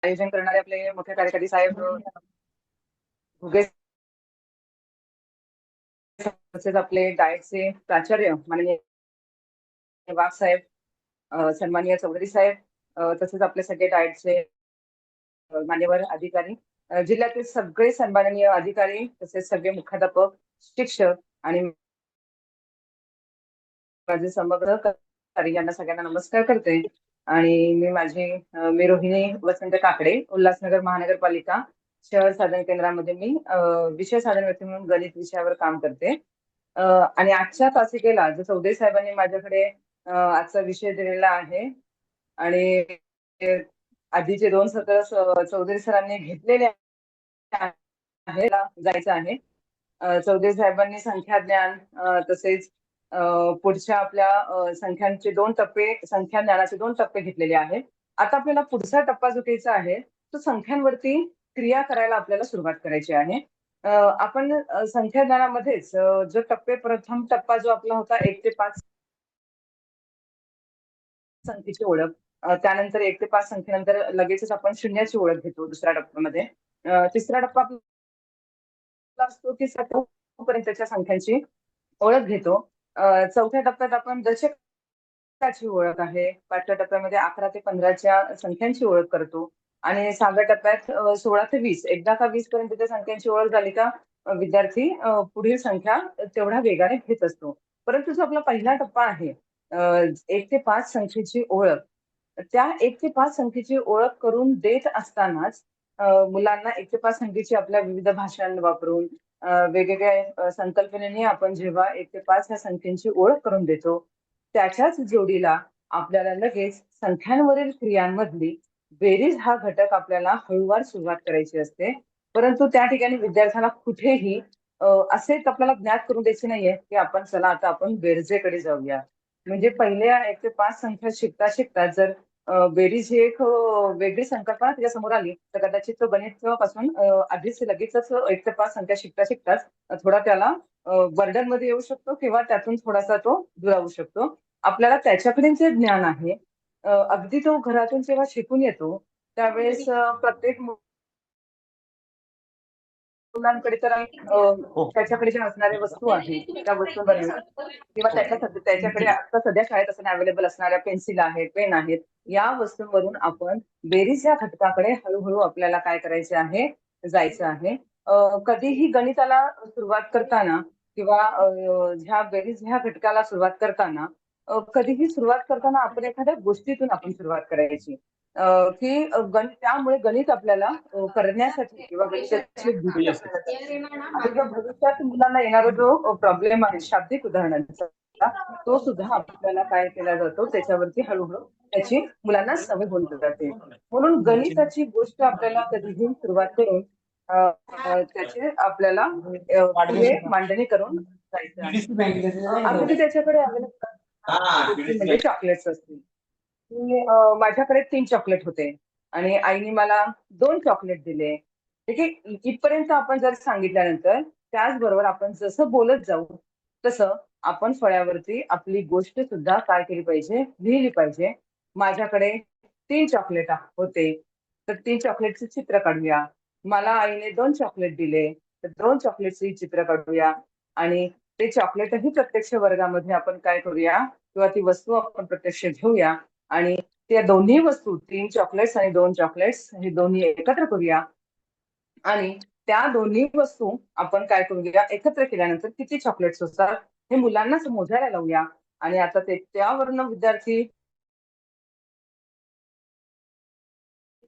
आयोजन करणारे आपले मुख्य कार्यकारी साहेब घुगे, तसेच आपले डाएटचे प्राचार्य माननीय वाघ साहेब, सन्माननीय चौधरी साहेब, तसेच आपले सगळे डाएटचे मान्यवर अधिकारी, जिल्ह्यातील सगळे सन्माननीय अधिकारी, तसेच सगळे मुख्याध्यापक, शिक्षक आणि माझे समग्र कर्मचारी यांना सगळ्यांना नमस्कार करते. आणि मी रोहिणी वसंत काकडे, उल्हासनगर महानगरपालिका शहर साधन केंद्रामध्ये मी विषय साधन व्यक्ती म्हणून गणित विषयावर काम करते. आणि आजच्या तासिकेला जो चौधरी साहेबांनी माझ्याकडे आजचा विषय दिलेला आहे आणि आधीचे 2 सत्र चौधरी सरांनी घेतलेले आहे, जायचं आहे. चौधरी साहेबांनी संख्या ज्ञान, तसेच पुढच्या आपल्या संख्या ज्ञानाचे 2 टप्पे घेतलेले आहेत. आता आपल्याला पुढचा टप्पा जो घ्यायचा आहे तो संख्यांवरती क्रिया करायला आपल्याला सुरुवात करायची आहे. आपण संख्या ज्ञानामध्येच प्रथम टप्पा जो आपला होता 1 ते 5 संख्येची ओळख, त्यानंतर 1 ते 5 संख्येनंतर लगेचच आपण शून्याची ओळख घेतो दुसऱ्या टप्प्यामध्ये. तिसरा टप्पा असतो की 7 पर्यंतच्या संख्यांची ओळख घेतो. चौथ्या टप्प्यात आपण दशकाची ओळख आहे. 5व्या टप्प्यामध्ये 11 ते 15च्या संख्यांची ओळख करतो आणि 6व्या टप्प्यात 16 ते 20 एकदा का 20 पर्यंतच्या संख्यांची ओळख झाली का विद्यार्थी पुढील संख्या तेवढ्या वेगाने घेत असतो. परंतु जो आपला पहिला टप्पा आहे 1 ते 5 संख्येची ओळख, त्या 1 ते 5 संख्येची ओळख करून देत असतानाच मुलांना 1 ते 5 संख्येची आपल्या विविध भाषांना वापरून वेगवेगळ्या संकल्पनेने आपण जेव्हा 1 ते 5 ह्या संख्येची ओळख करून देतो, त्याच्याच जोडीला आपल्याला लगेच संख्यांवरील क्रियांमधली बेरीज हा घटक आपल्याला हळूवार सुरुवात करायची असते. परंतु त्या ठिकाणी विद्यार्थ्यांना कुठेही असेच आपल्याला ज्ञात करून द्यायचे नाहीये की चला आता आपण बेरजेकडे जाऊया. म्हणजे पहिल्या 1 ते 5 संख्या शिकता शिकता जर बेरीज ही एक वेगळी संकल्पना त्याच्या समोर आली तर कदाचित तो गणितापासून आधीच लगेचच 1 ते 5 संख्या शिकता शिकताच थोडा त्याला बर्डन मध्ये येऊ शकतो किंवा त्यातून थोडासा तो दुरावू शकतो. आपल्याला त्याच्याकडे जे ज्ञान आहे अगदी तो घरातून जेव्हा शिकून येतो त्यावेळेस प्रत्येक मुलांकडे तर त्याच्याकडे ज्या असणाऱ्या वस्तू आहेत त्या वस्तूंवर किंवा त्याच्याकडे आता सध्या शाळेत असताना अवेलेबल असणाऱ्या पेन्सिल आहेत, पेन आहेत, या वस्तूंवरून आपण बेरीज या घटकाकडे हळूहळू आपल्याला काय करायचे आहे, जायचं आहे. कधीही गणिताला सुरुवात करताना किंवा ह्या बेरीज ह्या घटकाला सुरुवात करताना कधीही सुरुवात करताना आपण एखाद्या गोष्टीतून आपण सुरुवात करायची. की त्यामुळे गणित आपल्याला करण्यासाठी किंवा गणिताची भीती असण्यासाठी आणि जो भविष्यात मुलांना येणारा जो प्रॉब्लेम आहे शाब्दिक उदाहरणांचा, तो सुद्धा आपल्याला काय केला जातो त्याच्यावरती हळूहळू त्याची मुलांना सवय होऊन जाते. म्हणून गणिताची गोष्ट आपल्याला कधीही सुरुवात करून त्याचे आपल्याला पुढे मांडणी करून जायचं आहे. अगदी त्याच्याकडे गोष्टी म्हणजे चॉकलेट्स असतील. माझ्याकडे 3 चॉकलेट होते आणि आईने मला 2 चॉकलेट दिले. ठीक आहे. इथपर्यंत आपण जर सांगितल्यानंतर त्याचबरोबर आपण जसं बोलत जाऊ तसं आपण फळ्यावरती आपली गोष्ट सुद्धा काय केली पाहिजे, लिहिली पाहिजे. माझ्याकडे 3 चॉकलेट होते, तर 3 चॉकलेटचे चित्र काढूया. मला आईने 2 चॉकलेट दिले, तर 2 चॉकलेटचे चित्र काढूया आणि ते चॉकलेटही प्रत्यक्ष वर्गामध्ये आपण काय करूया किंवा ती वस्तू आपण प्रत्यक्ष घेऊया आणि त्या दोन्ही वस्तू 3 चॉकलेट्स आणि 2 चॉकलेट्स हे दोन्ही एकत्र करूया आणि त्या दोन्ही वस्तू आपण काय करूया एकत्र केल्यानंतर किती चॉकलेट्स असतात हे मुलांनाच मोजायला लावूया. आणि आता त्यावरनं विद्यार्थी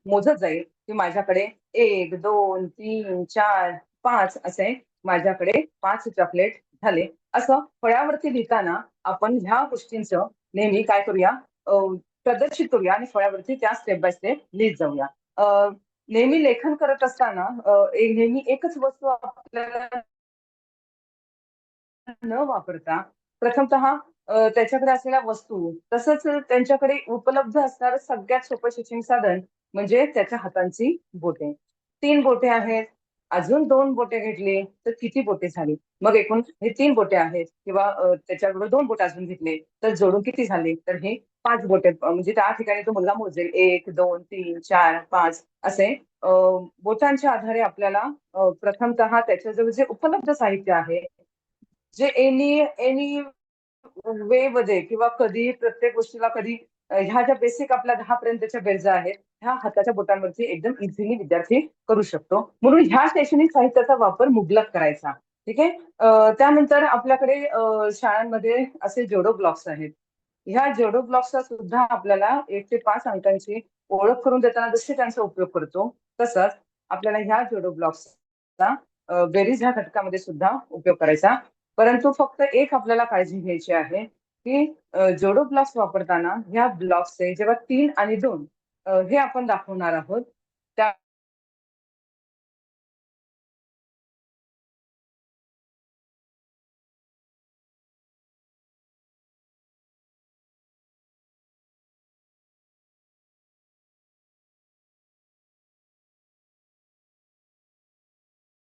मोजत जाईल की माझ्याकडे 1, 2, 3, 4, 5 असे माझ्याकडे 5 चॉकलेट झाले. असं फळ्यावरती लिहिताना आपण ह्या गोष्टींचं नेहमी काय करूया प्रदर्शित करूया आणि फळ्यावरती त्या स्टेप बाय स्टेप लिहित जाऊया. नेहमी लेखन करत असताना नेहमी एकच वस्तू आपल्याला न वापरता प्रथमतः त्याच्याकडे असलेल्या वस्तू तसंच त्यांच्याकडे उपलब्ध असणारं सगळ्यात सोपं शैक्षणिक साधन म्हणजे त्याच्या हातांची बोटे. 3 बोटे आहेत, अजून 2 बोटे घेतली तर किती बोटे झाली? मग एकूण हे 3 बोटे आहेत किंवा त्याच्याबरोबर 2 बोट अजून घेतले तर जोडून किती झाले? तर हे 5 बोटे म्हणजे त्या ठिकाणी तो मुलगा मोजेल 1, 2, 3, 4, 5 असे बोटांच्या आधारे आपल्याला प्रथमतः त्याच्याजवळ जे उपलब्ध साहित्य आहे, जे एनी एनी वे मध्ये किंवा कधी प्रत्येक गोष्टीला कधी ह्या ज्या बेसिक आपल्या 10 पर्यंतच्या गरजा आहेत, ह्या हाताच्या बोटांवरती एकदम इझिली विद्यार्थी करू शकतो. म्हणून ह्या शैक्षणिक साहित्याचा वापर मुबलक करायचा. ठीक आहे. त्यानंतर आपल्याकडे शाळांमध्ये असे जोडो ब्लॉक्स आहेत. ह्या जोडो ब्लॉक्सचा सुद्धा आपल्याला 1 ते 5 अंकांची ओळख करून देताना जसे त्यांचा उपयोग करतो, तसंच आपल्याला ह्या जोडो ब्लॉक्सचा बेरीज ह्या घटकामध्ये सुद्धा उपयोग करायचा. परंतु फक्त एक आपल्याला काळजी घ्यायची आहे, की जोडो ब्लॉक्स वापरताना ह्या ब्लॉक्सचे जेव्हा 3 आणि 2 हे आपण दाखवणार आहोत,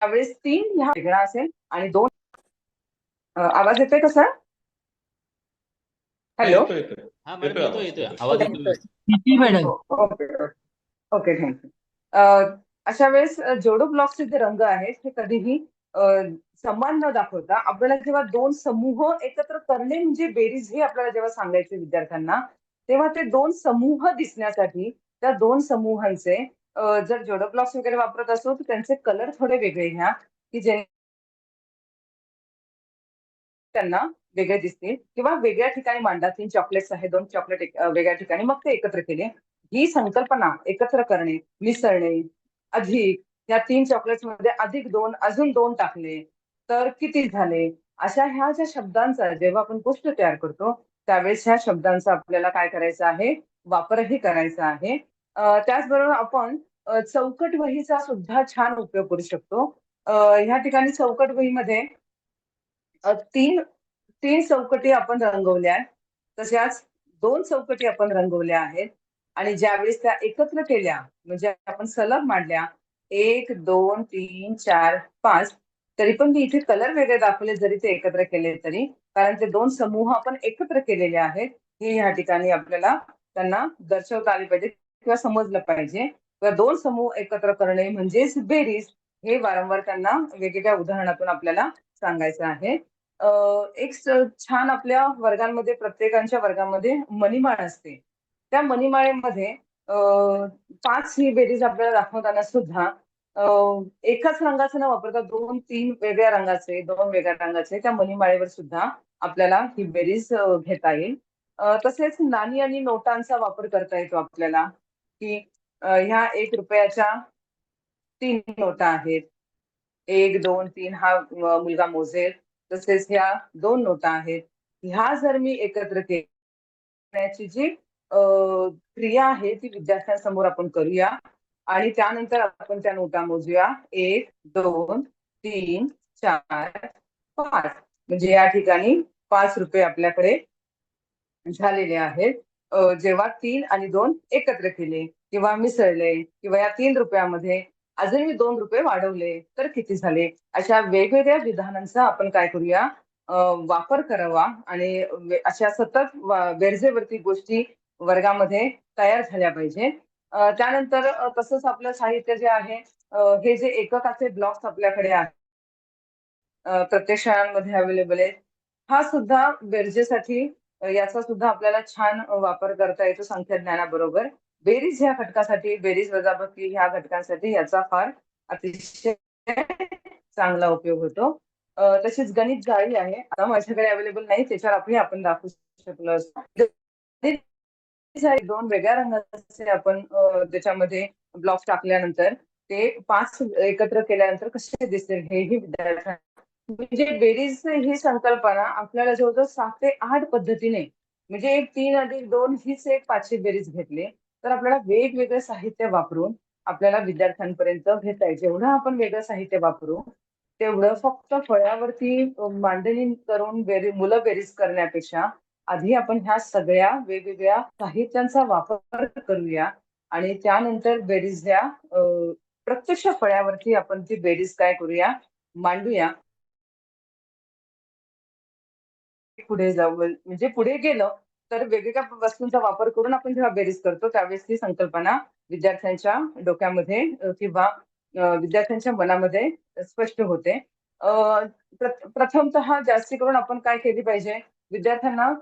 त्यावेळेस 3 ह्या वेगळा असेल आणि 2 आवाज येतोय का सर? हॅलो? येतोय येतोय हा मॅडम, येतोय येतोय आवाज. आवाज ओके, येतोय. किती मॅडम? Okay, okay, thank you. अशा वेळेस जोडो ब्लॉक्सचे जे रंग आहेत हे कधीही अ, समान न दाखवता आपल्याला जेव्हा 2 समूह एकत्र करणे म्हणजे बेरीज हे आपल्याला जेव्हा सांगायचे विद्यार्थ्यांना, तेव्हा ते 2 समूह दिसण्यासाठी त्या 2 समूहांचे जर जोडो ब्लॉक्स वगैरे वापरत असू तर त्यांचे कलर थोडे वेगळे घ्या, की जे त्यांना वेगळे दिसतील किंवा वेगळ्या ठिकाणी मांडा. 3 चॉकलेट्स आहेत, 2 चॉकलेट वेगळ्या ठिकाणी मग ते एकत्र केले. ही संकल्पना एकत्र करणे, मिसळणे, अधिक या 3 चॉकलेट्समध्ये अधिक 2 अजून 2 टाकले, तर किती झाले? अशा ह्या ज्या शब्दांचा जेव्हा आपण गोष्ट तयार करतो, त्यावेळेस ह्या शब्दांचा आपल्याला काय करायचं आहे? वापरही करायचा आहे. त्याचबरोबर आपण चौकट वहीचा सुद्धा छान उपयोग करू शकतो. ह्या ठिकाणी चौकट वहीमध्ये 3 चौकटी आपण रंगवल्या आहेत. तशाच 2 चौकटी आपण रंगवल्या आहेत आणि ज्यावेळेस त्या एकत्र केल्या म्हणजे आपण सलग मांडल्या 1, 2, 3, 4, 5 तरी पण मी इथे कलर वेगळे दाखवले जरी ते एकत्र केले तरी. कारण ते 2 समूह आपण एकत्र केलेले आहेत. हे ह्या ठिकाणी आपल्याला त्यांना दर्शवता आले पाहिजे किंवा समजलं पाहिजे. किंवा 2 समूह एकत्र करणे म्हणजेच बेरीज हे वारंवार त्यांना वेगवेगळ्या उदाहरणातून आपल्याला सांगायचं आहे. एक छान आपल्या वर्गांमध्ये प्रत्येकाच्या वर्गामध्ये मणिमाळ असते. त्या मणिमाळेमध्ये 5 ही बेरीज आपल्याला दाखवताना सुद्धा एकाच रंगाचं न वापरता 2-3 वेगळ्या रंगाचे, 2 वेगळ्या रंगाचे त्या मणिमाळेवर सुद्धा आपल्याला ही बेरीज घेता येईल. तसेच नाणी आणि नोटांचा वापर करता येतो आपल्याला, की ह्या ₹1 3 नोटा आहेत. 1, 2, 3 हा मुलगा मोजेल. तसेच ह्या 2 नोटा आहेत. ह्या जर मी एकत्र करण्याची जी क्रिया आहे ती विद्यार्थ्यांसमोर आपण करूया आणि त्यानंतर आपण त्या नोटा मोजूया. 1, 2, 3, 4, 5 म्हणजे या ठिकाणी ₹5 आपल्याकडे झालेले आहेत. जेव्हा 3 आणि 2 एकत्र केले किंवा मिसळले किंवा या ₹3 अजूनही ₹2 वाढवले तर किती झाले? अशा वेगवेगळ्या विधानांचा आपण काय करूया वापर करावा आणि अशा सतत गरजेवरती गोष्टी वर्गामध्ये तयार झाल्या पाहिजे. त्यानंतर तसंच आपलं साहित्य जे आहे हे जे एककाचे ब्लॉक्स आपल्याकडे आहेत प्रत्येक शाळांमध्ये अवेलेबल आहेत. हा सुद्धा गरजेसाठी याचा सुद्धा आपल्याला छान वापर करता येतो संख्या ज्ञानाबरोबर. बेरीज ह्या घटकासाठी, बेरीज वजाबाकी ह्या घटकांसाठी याचा फार अतिशय चांगला उपयोग होतो. तशीच गणित जाळी आहे. आता माझ्याकडे अवेलेबल नाही त्याच्यावर आपण दाखवू शकलो असतो. गणित जाळी 2 वेगळ्या रंगाचे आपण त्याच्यामध्ये ब्लॉक्स टाकल्यानंतर ते 5 एकत्र केल्यानंतर कसे दिसतील हेही विद्यार्थ्यांना म्हणजे बेरीज ही संकल्पना आपल्याला जवळजवळ 7 ते 8 पद्धतीने म्हणजे एक 3 अधिक 2 हीच एक 5ची बेरीज घेतली, तर आपल्याला वेगवेगळं साहित्य वापरून आपल्याला विद्यार्थ्यांपर्यंत घेता येईल. जेवढं आपण वेगळं साहित्य वापरू, तेवढं फक्त फळ्यावरती मांडणी करून मुलं बेरीज करण्यापेक्षा आधी आपण ह्या सगळ्या वेगवेगळ्या साहित्यांचा वापर करूया आणि त्यानंतर बेरीज ह्या प्रत्यक्ष फळ्यावरती आपण ती बेरीज काय करूया मांडूया. पुढे जाऊ म्हणजे पुढे गेलं तर वेगवेगळ्या वस्तूंचा वापर करून आपण जेव्हा बेरीज करतो त्यावेळेस ही संकल्पना विद्यार्थ्यांच्या डोक्यामध्ये किंवा विद्यार्थ्यांच्या मनामध्ये स्पष्ट होते. प्रथमतः जास्ती करून आपण काय केली पाहिजे, विद्यार्थ्यांना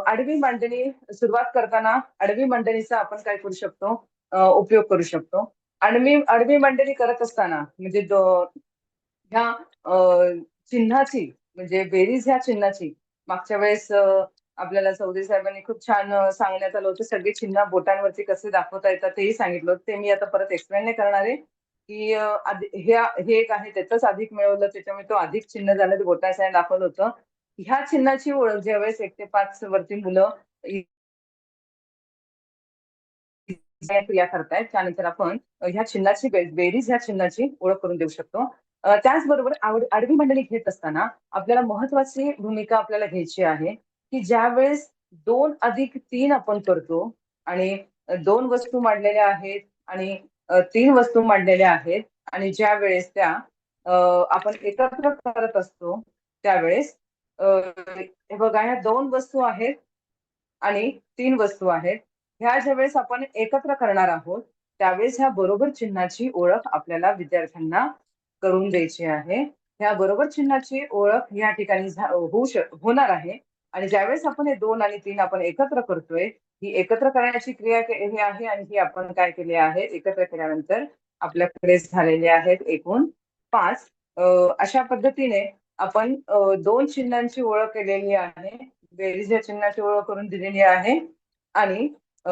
आडवी मांडणी सुरुवात करताना आडवी मांडणीचा आपण काय करू शकतो, उपयोग करू शकतो. आडवी मांडणी करत असताना म्हणजे ह्या अ, चिन्हाची म्हणजे बेरीज ह्या चिन्हाची मागच्या वेळेस आपल्याला चौधरी साहेबांनी खूप छान सांगण्यात आलं होतं. सगळे चिन्ह बोटांवरती कसे दाखवता येतात तेही सांगितलं होतं. ते मी आता परत एक्सप्लेन नाही करणार आहे, की हे एक आहे त्याचंच अधिक मिळवलं त्याच्यामुळे तो अधिक चिन्ह झालं ते बोटाने दाखवलं होतं. ह्या चिन्हाची ओळख ज्यावेळेस 1 ते 5 वरती मुलं क्रिया करतायत त्यानंतर आपण ह्या चिन्हाची बेरीज ह्या चिन्हाची ओळख करून देऊ शकतो. त्याचबरोबर आडवी मांडणी घेत असताना आपल्याला महत्वाची भूमिका आपल्याला घ्यायची आहे, की ज्यावेळेस 2+3 आपण करतो आणि 2 वस्तू मांडलेल्या आहेत आणि 3 वस्तू मांडलेल्या आहेत आणि ज्या वेळेस त्या आपण एकत्र करत असतो त्यावेळेस हे बघा ह्या 2 वस्तू आहेत आणि 3 वस्तू आहेत. ह्या ज्यावेळेस आपण एकत्र करणार आहोत, त्यावेळेस ह्या बरोबर चिन्हाची ओळख आपल्याला विद्यार्थ्यांना करून द्यायची आहे. ह्या बरोबर चिन्हाची ओळख या ठिकाणी होणार आहे आणि ज्यावेळेस आपण हे 2 आणि 3 आपण एकत्र करतोय, ही एकत्र करण्याची क्रिया ही आहे आणि ही आपण काय केली आहे, एकत्र केल्यानंतर आपल्याकडे झालेले आहेत एकूण 5. अशा पद्धतीने आपण 2 चिन्हांची ओळख केलेली आहे. बेरीज या चिन्हाची ओळख करून दिलेली आहे आणि अ,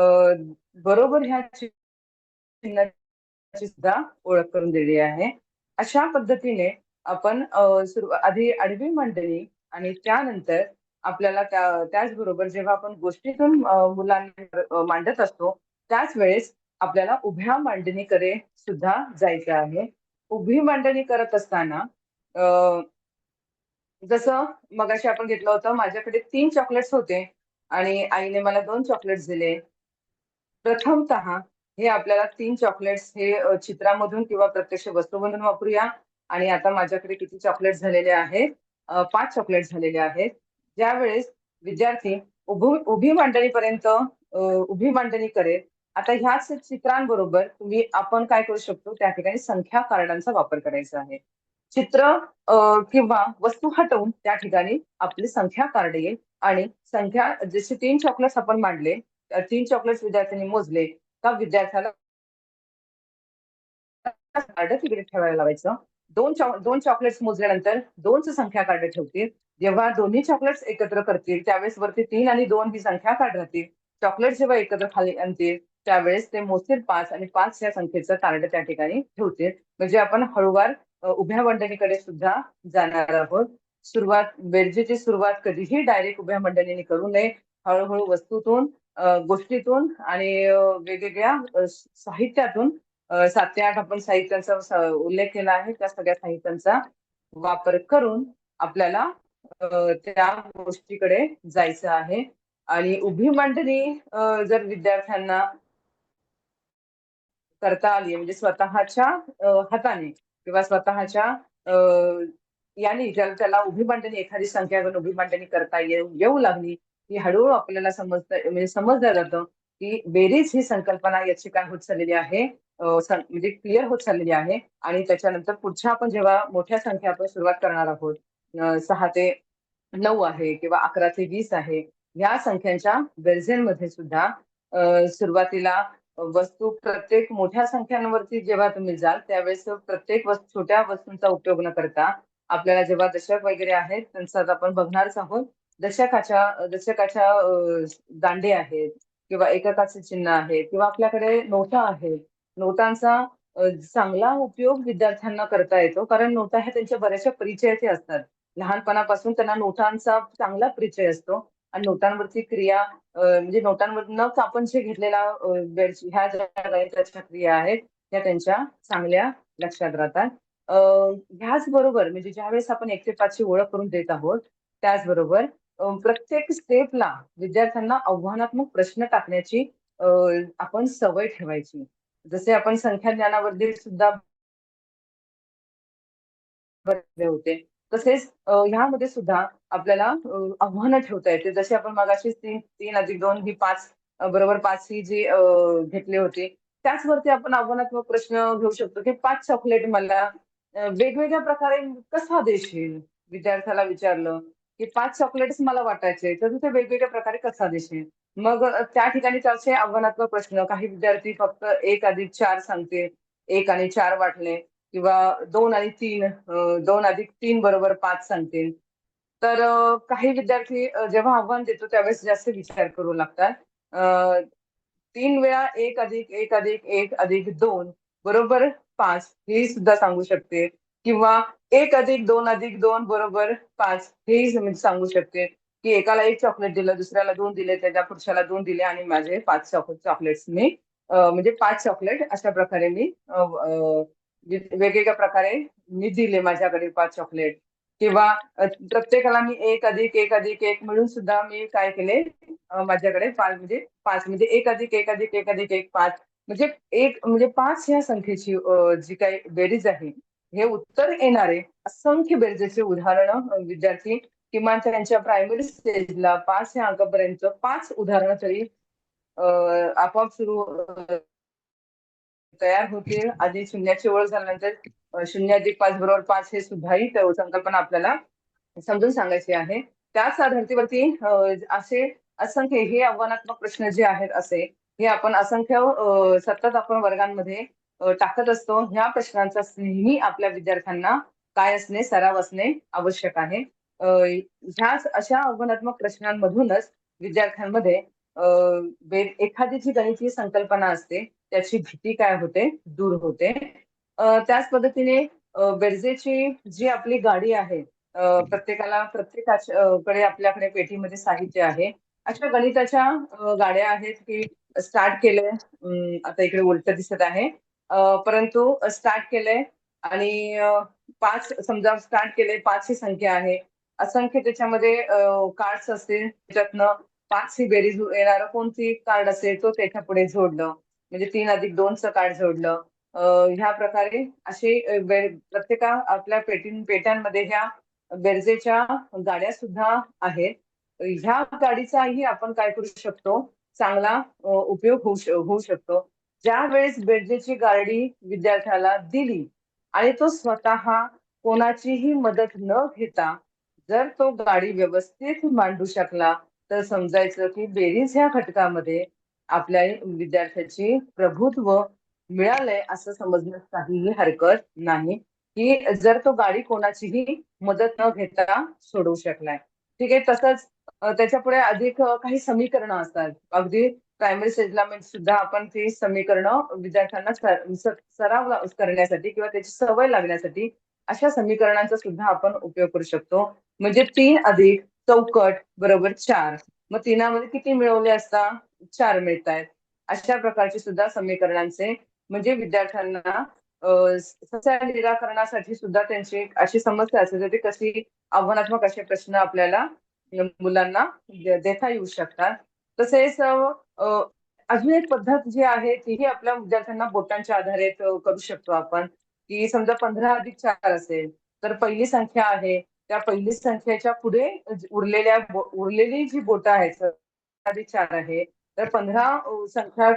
बरोबर ह्या चिन्हाची सुद्धा ओळख करून दिली आहे. अशा पद्धतीने आपण आधी आडवी मांडणी आणि त्यानंतर आपल्याला त्याचबरोबर जेव्हा आपण गोष्टीतून मुलांना मांडत असतो, त्याच वेळेस आपल्याला उभ्या मांडणीकडे सुद्धा जायचं आहे. उभी मांडणी करत असताना जसं मगाशी आपण घेतलं होतं, माझ्याकडे 3 चॉकलेट्स होते आणि आईने मला 2 चॉकलेट्स दिले. प्रथमतः हे आपल्याला 3 चॉकलेट्स हे चित्रामधून किंवा प्रत्यक्ष वस्तूमधून वापरूया आणि आता माझ्याकडे किती चॉकलेट्स झालेले आहेत? 5 चॉकलेट्स झालेले आहेत. ज्यावेळेस विद्यार्थी उभी मांडणीपर्यंत उभी मांडणी करेल. आता ह्याच चित्रांबरोबर आपण काय करू शकतो, त्या ठिकाणी संख्या कार्डांचा वापर करायचा आहे. चित्र किंवा वस्तू हटवून त्या ठिकाणी आपली संख्या कार्ड येईल आणि संख्या जसे 3 चॉकलेट्स आपण मांडले, 3 चॉकलेट्स विद्यार्थ्यांनी मोजले का विद्यार्थ्याला कार्ड तिकडे ठेवायला लावायचं. 2 चॉकलेट्स मोजल्यानंतर 2चं संख्या कार्ड ठेवतील. जेव्हा दोन्ही चॉकलेट्स एकत्र करतील त्यावेळेस वरती 3 आणि 2 ही संख्या कार्ड राहतील. चॉकलेट्स जेव्हा एकत्र खाली आणतील त्यावेळेस ते मोजतील 5 आणि 5 या संख्येचं कार्ड त्या ठिकाणी ठेवतील. म्हणजे आपण हळूवार उभ्या मांडणीकडे सुद्धा जाणार आहोत. बेरजेची सुरुवात कधीही डायरेक्ट उभ्या मांडणीने करू नये. हळूहळू वस्तूतून, गोष्टीतून आणि वेगवेगळ्या साहित्यातून 7 ते 8 आपण साहित्यांचा उल्लेख केला आहे. त्या सगळ्या साहित्यांचा वापर करून आपल्याला त्या गोष्टीकडे जायचं आहे आणि उभी मांडणी जर विद्यार्थ्यांना करता आली म्हणजे स्वतःच्या हाताने किंवा स्वतःच्या अ, याने ज्याला त्याला उभी मांडणी एखादी संख्या घेऊन उभी मांडणी करता येऊ लागली, की हळूहळू आपल्याला म्हणजे समजलं जातं, की बेरीज ही संकल्पना याची काय होत चाललेली आहे, म्हणजे क्लिअर होत चाललेली आहे आणि त्याच्यानंतर पुढच्या आपण जेव्हा मोठ्या संख्या आपण सुरुवात करणार आहोत, 6 ते 9 आहे किंवा 11 ते 20 आहे, या संख्यांच्या बेरजेमध्ये सुद्धा सुरुवातीला वस्तू प्रत्येक मोठ्या संख्यांवरती जेव्हा तुम्ही जाल त्यावेळेस प्रत्येक छोट्या वस्तूंचा उपयोग न करता आपल्याला जेव्हा दशक वगैरे आहेत त्यांचा आता आपण बघणारच आहोत. दशकाच्या दांडे आहेत किंवा एककाचे चिन्ह आहे किंवा आपल्याकडे नोटा आहेत. नोटांचा चांगला उपयोग विद्यार्थ्यांना करता येतो कारण नोटा ह्या त्यांच्या बऱ्याचशा परिचयाचे असतात. लहानपणापासून त्यांना नोटांचा चांगला परिचय असतो आणि नोटांवरती क्रिया म्हणजे नोटांमधनं आपण जे घेतलेला ह्या ज्या गणिताच्या क्रिया आहेत त्या त्यांच्या चांगल्या लक्षात राहतात. ह्याच बरोबर म्हणजे ज्यावेळेस आपण 1 ते 5 ची ओळख करून देत आहोत, त्याचबरोबर प्रत्येक स्टेपला विद्यार्थ्यांना आव्हानात्मक प्रश्न टाकण्याची आपण सवय ठेवायची. जसे आपण संख्या ज्ञानावरती सुद्धा भरले होते. तसेच ह्यामध्ये सुद्धा आपल्याला आव्हानं ठेवता येते. जशी आपण मगाशी 3 अधिक 2 ही 5 बरोबर 5 ही जी घेतली होती, त्याचवरती आपण आव्हानात्मक प्रश्न घेऊ शकतो, की 5 चॉकलेट मला वेगवेगळ्या प्रकारे कसा देशील? विद्यार्थ्याला विचारलं, की 5 चॉकलेट्स मला वाटायचे, तर तू ते वेगवेगळ्या प्रकारे कसा देशील? मग त्या ठिकाणी त्याचे आव्हानात्मक प्रश्न काही विद्यार्थी फक्त 1 अधिक 4 सांगतील, 1 आणि 4 वाटले किंवा 2 आणि 3 2 अधिक 3 बरोबर 5 सांगतील. तर काही विद्यार्थी जेव्हा आव्हान देतो त्यावेळेस जास्त विचार करू लागतात. 3 वेळा 1 अधिक 1 अधिक 1 अधिक 2 बरोबर 5 हे सुद्धा सांगू शकते किंवा 1 अधिक 2 अधिक 2 बरोबर 5 हेही मी सांगू शकते, की एकाला 1 चॉकलेट दिलं, दुसऱ्याला 2 दिले, त्याच्या पुढच्याला 2 दिले आणि माझे 5 चॉकलेट्स मी म्हणजे 5 चॉकलेट अशा प्रकारे मी वेगवेगळ्या प्रकारे मी दिले माझ्याकडे 5 चॉकलेट किंवा प्रत्येकाला मी 1 अधिक 1 अधिक 1 मिळून सुद्धा मी काय केले माझ्याकडे 5 म्हणजे 1 अधिक 1 अधिक 1 अधिक 1 5 म्हणजे 5 ह्या संख्येची जी काही बेरीज आहे, हे उत्तर येणारे असंख्य बेरजेचे उदाहरणं विद्यार्थी किमान त्यांच्या प्रायमरी स्टेजला 5 ह्या अंकापर्यंत 5 उदाहरणं तरी आपोआप सुरू तयार होतील. आधी शून्याची ओळख झाल्यानंतर 0 अधिक 5 बरोबर 5 हे सुद्धाही संकल्पना आपल्याला समजून सांगायची आहे. त्याच धर्तीवरती असे असंख्य हे आव्हानात्मक प्रश्न जे आहेत असे, हे आपण असंख्य सतत आपण वर्गांमध्ये टाकत असतो. ह्या प्रश्नांचा नेहमी आपल्या विद्यार्थ्यांना काय असणे, सराव असणे आवश्यक आहे. ह्याच अशा आव्हानात्मक प्रश्नांमधूनच विद्यार्थ्यांमध्ये एखादी जी गणितीय संकल्पना असते, त्याची भीती काय होते, दूर होते. त्याच पद्धतीने बेरजेची जी आपली गाडी आहे, प्रत्येकाकडे आपल्याकडे पेटीमध्ये साहित्य आहे. अशा गणिताच्या गाड्या आहेत की स्टार्ट केलंय, आता इकडे उलट दिसत आहे. परंतु स्टार्ट केलंय आणि 5 समजा स्टार्ट केलंय 5 ही संख्या आहे. असंख्य त्याच्यामध्ये कार्ड्स असतील, त्याच्यातनं 5 ही बेरीज येणारं कोणती कार्ड असेल तो त्याच्या पुढे जोडलं. म्हणजे 3 अधिक 2चं कार्ड जोडलं. ह्या प्रकारे असे प्रत्येका आपल्या पेट्यांमध्ये ह्या बेरजेच्या गाड्या सुद्धा आहेत. ह्या गाडीचाही आपण काय करू शकतो, चांगला उपयोग होऊ शकतो. ज्या वेळेस बेरजेची गाडी विद्यार्थ्याला दिली आणि तो स्वतः कोणाचीही मदत न घेता जर तो गाडी व्यवस्थित मांडू शकला, तर समजायचं की बेरीज ह्या घटकामध्ये आपल्या विद्यार्थ्याची प्रभुत्व मिळालंय असं समजण्यास काहीही हरकत नाही, की जर तो गाडी कोणाचीही मदत न घेता सोडवू शकलाय. ठीक आहे. तसंच त्याच्यापुढे अधिक काही समीकरणं असतात. अगदी प्रायमरी स्टेजला सुद्धा आपण ती समीकरणं विद्यार्थ्यांना सराव करण्यासाठी किंवा त्याची सवय लागण्यासाठी अशा समीकरणांचा सुद्धा आपण उपयोग करू शकतो. म्हणजे 3 अधिक चौकट बरोबर 4. मग 3मध्ये किती मिळवले असता? 4 मिळतायत. अशा प्रकारचे सुद्धा समीकरणांचे म्हणजे विद्यार्थ्यांना समस्या निराकरणासाठी सुद्धा त्यांची अशी समस्या असेल तर ती कशी आव्हानात्मक असे प्रश्न आपल्याला मुलांना देता येऊ शकतात. तसेच अजून एक पद्धत जी आहे तीही आपल्या विद्यार्थ्यांना बोटांच्या आधारे करू शकतो आपण, की समजा 15 अधिक 4 असेल, तर पहिली संख्या आहे, त्या पहिली संख्येच्या पुढे उरलेली जी बोटं आहेत, 15 अधिक 4 आहे, तर 15 संख्या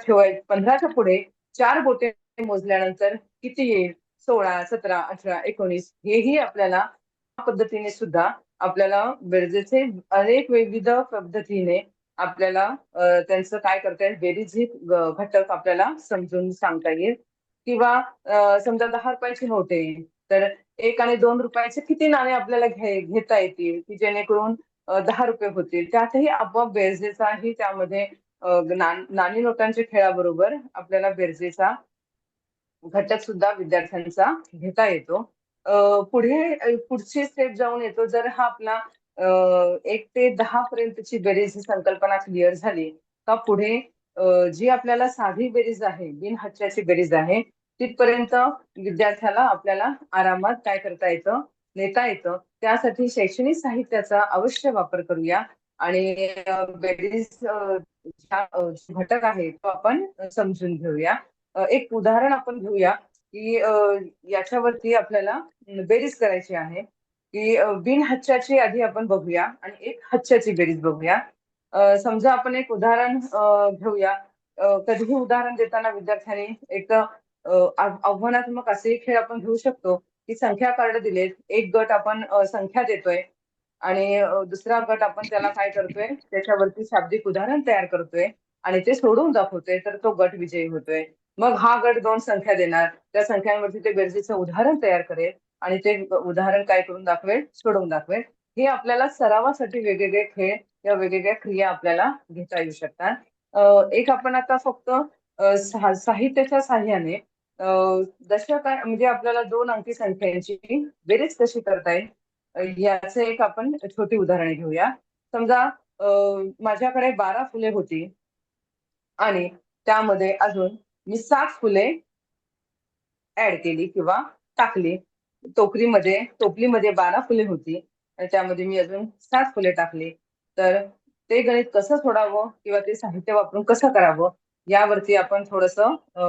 15च्या पुढे 4 बोटे मोजल्यानंतर किती येईल? 16, 17, 18, 19 हेही आपल्याला पद्धतीने सुद्धा आपल्याला बेरजेचे अनेक विविध पद्धतीने आपल्याला त्यांचं काय करता येईल, बेरीज ही घटक आपल्याला समजून सांगता येईल. किंवा समजा 10 रुपयाची नोट आहे, तर 1 आणि 2 रुपयाचे किती नाणे आपल्याला घेता येतील, की जेणेकरून 10 रुपये होतील. त्यातही आपोआप बेरजेचाही त्यामध्ये नाणी नोटांच्या खेळाबरोबर आपल्याला बेरजेचा घटक सुद्धा विद्यार्थ्यांचा घेता येतो. पुढची स्टेप जाऊन येतो जर हा आपला 1 ते 10 पर्यंतची बेरीज ही संकल्पना क्लिअर झाली का पुढे जी आपल्याला साधी बेरीज आहे, बिनहक्काची बेरीज आहे, तिथपर्यंत विद्यार्थ्याला आपल्याला आरामात काय करता येतं, नेता येतं. त्यासाठी शैक्षणिक साहित्याचा अवश्य वापर करूया आणि बेरीज घटक आहे तो आपण समजून घेऊया. एक उदाहरण आपण घेऊया, की याच्यावरती आपल्याला बेरीज करायची आहे. की बिन हच्च्याची आधी आपण बघूया आणि एक हच्च्याची बेरीज बघूया. समजा आपण एक उदाहरण घेऊया. कधीही उदाहरण देताना विद्यार्थ्यांनी एक आव्हानात्मक असे खेळ आपण घेऊ शकतो की संख्या कार्ड दिलेत, एक गट आपण संख्या देतोय आणि दुसरा गट आपण त्याला काय करतोय, त्याच्यावरती शाब्दिक उदाहरण तयार करतोय आणि ते सोडवून दाखवतोय, तर तो गट विजयी होतोय. मग हा गट 2 संख्या देणार, त्या संख्यांवरती ते बेरजेचं उदाहरण तयार करेल आणि ते उदाहरण काय करून दाखवेल, सोडवून दाखवेल. हे आपल्याला सरावासाठी वेगवेगळे खेळ या वेगवेगळ्या क्रिया आपल्याला घेता येऊ शकतात. एक आपण आता फक्त साहित्याच्या साह्याने दशक म्हणजे आपल्याला 2 अंकी संख्यांची बेरीज कशी करता येईल याचं एक आपण छोटी उदाहरण घेऊया. समजा माझ्याकडे 12 फुले होती आणि त्यामध्ये अजून मी 7 फुले ऍड केली किंवा टाकली. टोपलीमध्ये 12 फुले होती आणि त्यामध्ये मी अजून 7 फुले टाकली. तर ते गणित कसं सोडावं किंवा ते साहित्य वापरून कसं करावं यावरती आपण थोडस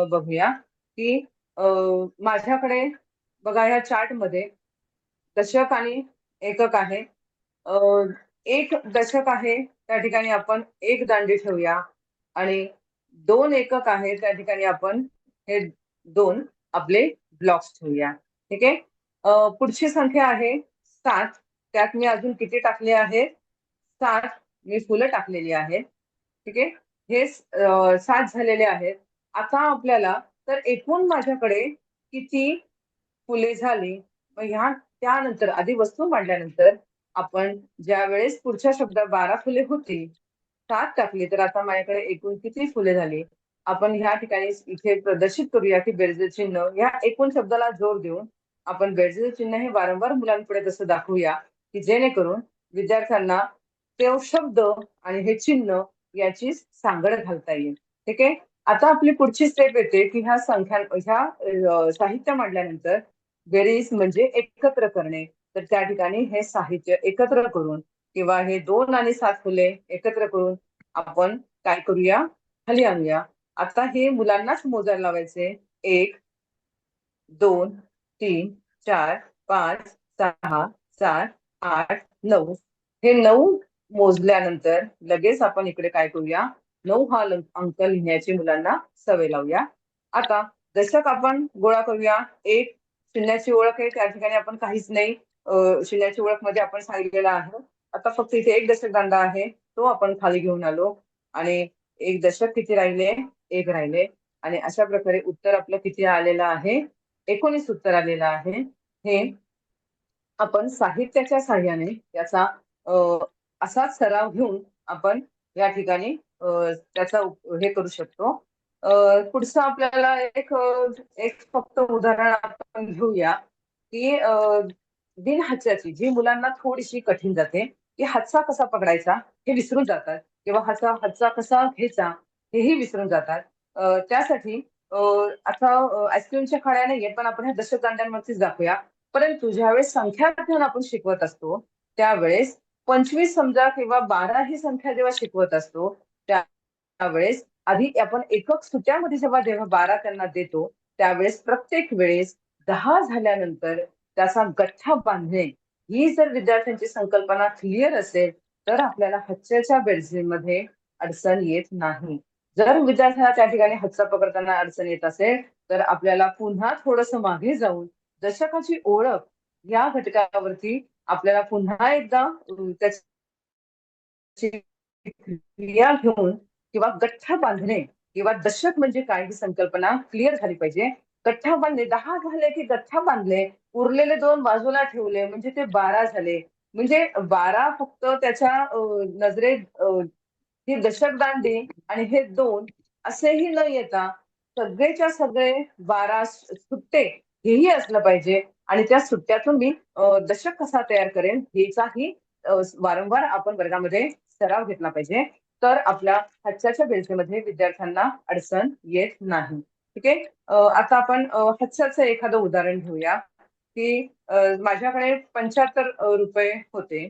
बघूया की माझ्याकडे बघा ह्या चार्टमध्ये दशक आणि एकक आहे. एक दशक आहे त्या ठिकाणी आपण एक दांडी ठेवूया आणि 2 एकक आहे त्या ठिकाणी आपण हे 2 आपले ब्लॉक्स ठेवूया. ठीक आहे. पुढची संख्या आहे 7. त्यात मी अजून किती टाकले आहेत? 7 मी फुलं टाकलेली आहेत. ठीक आहे. हे 7 झालेले आहेत. आता आपल्याला तर एकूण माझ्याकडे किती फुले झाली? मग ह्या त्यानंतर आधी वस्तू मांडल्यानंतर आपण ज्या वेळेस पुढच्या शब्दात 12 फुले होती, 7 टाकली, तर आता माझ्याकडे एकूण किती फुले झाली? आपण ह्या ठिकाणी इथे प्रदर्शित करूया की बेरजेचे चिन्ह या एकूण शब्दाला जोर देऊन आपण बेरजेचे चिन्ह हे वारंवार मुलांपुढे तसं दाखवूया की जेणेकरून विद्यार्थ्यांना तो शब्द आणि हे चिन्ह याची सांगड घालता येईल. ठीक आहे. आता आपली पुढची स्टेप येते की ह्या साहित्य मांडल्यानंतर बेरीज म्हणजे एकत्र करणे. तर त्या ठिकाणी हे साहित्य एकत्र करून किंवा हे 2 आणि 7 फुले एकत्र करून आपण काय करूया, खाली आणूया. आता हे मुलांनाच मोजायला लावायचे. 1, 2, 3, 4, 5, 6, 7, 8, 9. हे 9 मोजल्यानंतर लगेच आपण इकडे काय करूया, 9 हा अंक लिहिण्याची मुलांना सवय लावूया. आता दशक आपण गोळा करूया. एक शून्याची ओळख आहे त्या ठिकाणी आपण काहीच नाही, शून्याची ओळख मध्ये आपण सांगितलेलं आहे. आता फक्त इथे एक दशक दांडा आहे, तो आपण खाली घेऊन आलो आणि एक दशक किती राहिले? एक राहिले. आणि अशा प्रकारे उत्तर आपलं किती आलेलं आहे? 19 उत्तर आलेलं आहे. हे आपण साहित्याच्या साह्याने याचा असाच सराव घेऊन आपण या ठिकाणी त्याचा हे करू शकतो. पुढचं आपल्याला एक फक्त उदाहरण आपण घेऊया की बिनहाच्याची जी मुलांना थोडीशी कठीण जाते की हातचा कसा पकडायचा हे विसरून जातात किंवा हातचा कसा घ्यायचा हेही विसरून जातात. त्यासाठी आता आईस्क्रीमच्या खड्या नाहीये पण आपण ह्या दशक दांड्यांवरतीच दाखवूया. परंतु ज्यावेळेस संख्या घेऊन आपण शिकवत असतो त्यावेळेस 25 समजा किंवा 12 ही संख्या जेव्हा शिकवत असतो त्यावेळेस आधी आपण एकक सुट्यामध्ये जेव्हा 12 त्यांना देतो त्यावेळेस प्रत्येक वेळेस 10 झाल्यानंतर त्याचा गठ्ठा बांधणे ही जर विद्यार्थ्यांची संकल्पना क्लिअर असेल तर आपल्याला हच्च्याच्या बेरजेमध्ये अडचण येत नाही. जर विद्यार्थ्यांना त्या ठिकाणी हच्चा पकडताना अडचण येत असेल तर आपल्याला पुन्हा थोडस मागे जाऊन दशकाची ओळख या घटकावरती आपल्याला पुन्हा एकदा त्याची क्रिया घेऊन किंवा गठ्ठा बांधणे किंवा दशक म्हणजे काय ही संकल्पना क्लिअर झाली पाहिजे. गठ्ठा बांधणे 10 झाले की गठ्ठा बांधले, उरलेले 2 बाजूला ठेवले म्हणजे ते 12 झाले. म्हणजे 12 फक्त त्याच्या नजरेत ही दशक दांडी आणि हे 2 असेही न येता सगळेच्या सगळे 12 सुट्टे हेही असलं पाहिजे आणि त्या सुट्ट्यातून मी दशक कसा तयार करेन हेचाही वारंवार आपण वर्गामध्ये सराव घेतला पाहिजे. तर आपल्या हच्च्याच्या बेरजेमध्ये विद्यार्थ्यांना अडचण येत नाही. ठीक आहे. आता आपण हच्च्याचं एखादं उदाहरण घेऊया की माझ्याकडे 75 रुपये होते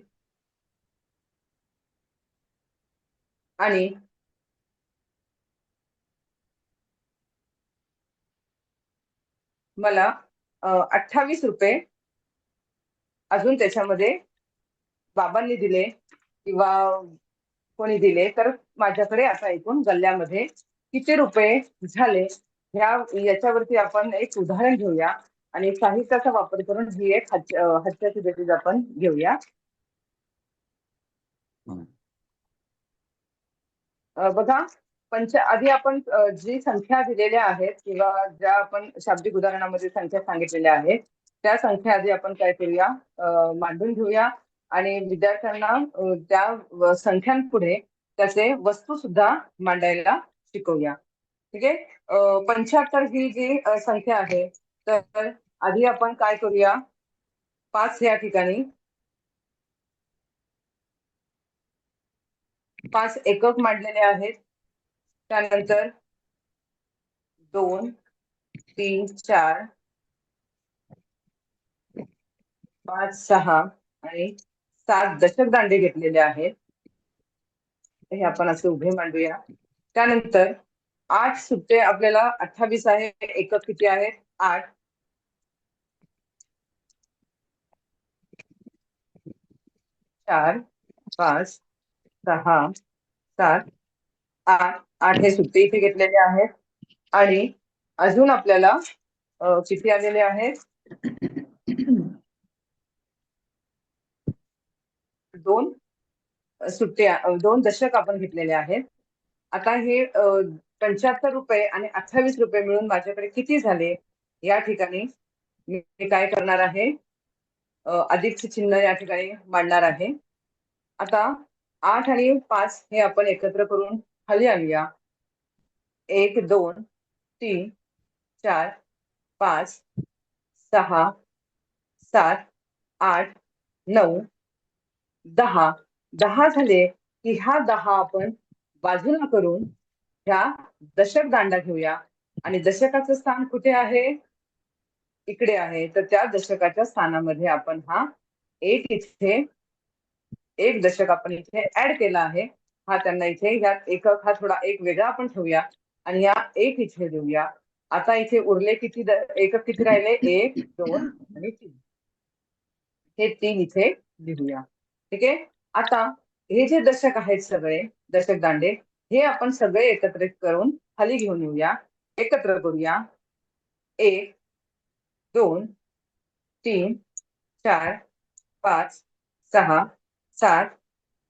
आणि मला 28 रुपये अजून त्याच्यामध्ये बाबांनी दिले किंवा कोणी दिले, तर माझ्याकडे आता एकूण गल्ल्यामध्ये किती रुपये झाले याच्यावरती आपण एक उदाहरण घेऊया आणि साहित्याचा वापर करून ही एक हास्याची बेरीज आपण घेऊया. बघा, आधी आपण जी संख्या दिलेल्या आहेत किंवा ज्या आपण शाब्दिक उदाहरणामध्ये संख्या सांगितलेल्या आहेत, त्या संख्या आधी आपण काय करूया, मांडून घेऊया आणि विद्यार्थ्यांना त्या संख्यांपुढे त्याचे वस्तू सुद्धा मांडायला शिकवूया. ठीक आहे. 75 ही जी संख्या आहे, तर आधी आपण काय करूया, 5 या ठिकाणी 5 एकक मांडलेले आहेत. त्यानंतर 2, 3, 4, 5, 6 आणि 7 दशक दांडे घेतलेले आहेत. हे आपण असे उभे मांडूया. त्यानंतर 8 सुट्टे, आपल्याला 28 आहे, एकक किती आहेत, 8. 4, 5, 6, 7, 8. 8 हे सुट्टे इथे घेतलेले आहेत. आणि अजून आपल्याला किती आलेले आहेत, 2 सुट्टे, 2 दशक आपण घेतलेले आहेत. आता हे 75 रुपये आणि 28 रुपये मिळून माझ्याकडे किती झाले, या ठिकाणी मी काय करणार आहे, अधिकचे चिन्ह या ठिकाणी मांडणार आहे. आता 8 आणि 5 हे आपण एकत्र करून खाली आणूया. 1, 2, 3, 4, 5, 6, 7, 8, 9, 10. 10 झाले की ह्या 10 आपण बाजूला करून ह्या दशक दांडा घेऊया आणि दशकाचं स्थान कुठे आहे, इकडे आहे. तर त्या दशकाच्या स्थानामध्ये आपण हा एक दशक आपण इथे ऍड केला आहे. हा त्यांना इथे ह्यात एकक हा थोडा एक वेगळा आपण ठेवूया आणि या एक इथे देऊया. आता इथे उरले किती एकक किती राहिले, 1, 2 आणि 3. हे 3 इथे लिहूया. ठीक आहे. आता हे जे दशक आहेत सगळे दशक दांडे, हे आपण सगळे एकत्रित करून खाली घेऊन येऊया, एकत्र करूया. 1, 2, 3, 4, 5, 6, 7,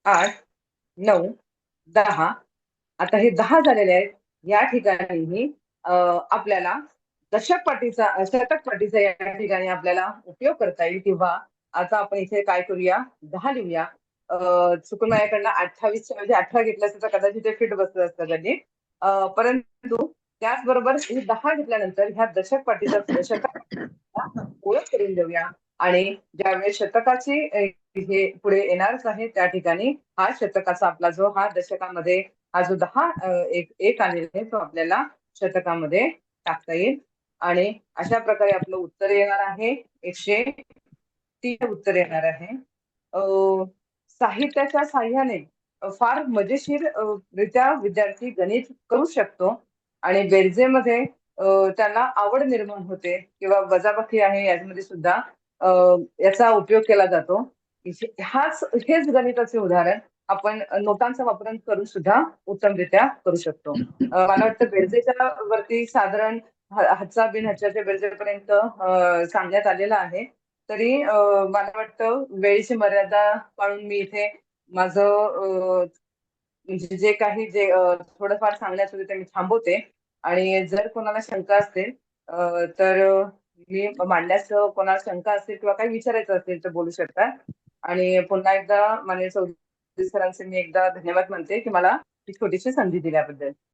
8, 9, 10. आता हे 10 झालेले आहेत. या ठिकाणी आपल्याला शतक पाटीचा या ठिकाणी आपल्याला उपयोग करता येईल. किंवा आता आपण इथे काय करूया, 10 लिहूया. चुकून माझ्याकडनं 28च्या म्हणजे 18 घेतलं असतं तर कदाचित ते फिट बसलं असतं त्यांनी. परंतु त्याचबरोबर हे 10 घेतल्यानंतर ह्या दशक पाटीचा शतक ओळख करून देऊया. आणि ज्यावेळेस शतकाची हे पुढे येणारच आहे, त्या ठिकाणी हा शतकाचा आपला जो हा दशकामध्ये हा जो 10 एक आलेला आहे, तो आपल्याला शतकामध्ये टाकता येईल. आणि अशा प्रकारे आपलं उत्तर येणार आहे 103 उत्तर येणार आहे. साहित्याच्या साह्याने फार मजेशीर रित्या विद्यार्थी गणित करू शकतो आणि बेरजेमध्ये त्यांना आवड निर्माण होते किंवा वजाबाकी आहे यामध्ये सुद्धा याचा उपयोग केला जातो. हेच गणिताचे उदाहरण आपण नोटांचा वापर करून सुद्धा उत्तमरित्या करू शकतो. मला वाटतं बेरजेच्या वरती साधारण हातचा बिन हच्च्याच्या बेरजेपर्यंत सांगण्यात आलेलं आहे. तरी मला वाटतं वेळेची मर्यादा पाळून मी इथे माझं म्हणजे जे काही थोडंफार सांगण्याचं होते ते मी थांबवते. आणि जर कोणाला शंका असेल तर मी मांडण्यास कोणाला शंका असेल किंवा काही विचारायचं असेल तर बोलू शकता. आणि पुन्हा एकदा माननीय चौधरी सरांचे मी एकदा धन्यवाद म्हणते की मला ही छोटीशी संधी दिल्याबद्दल.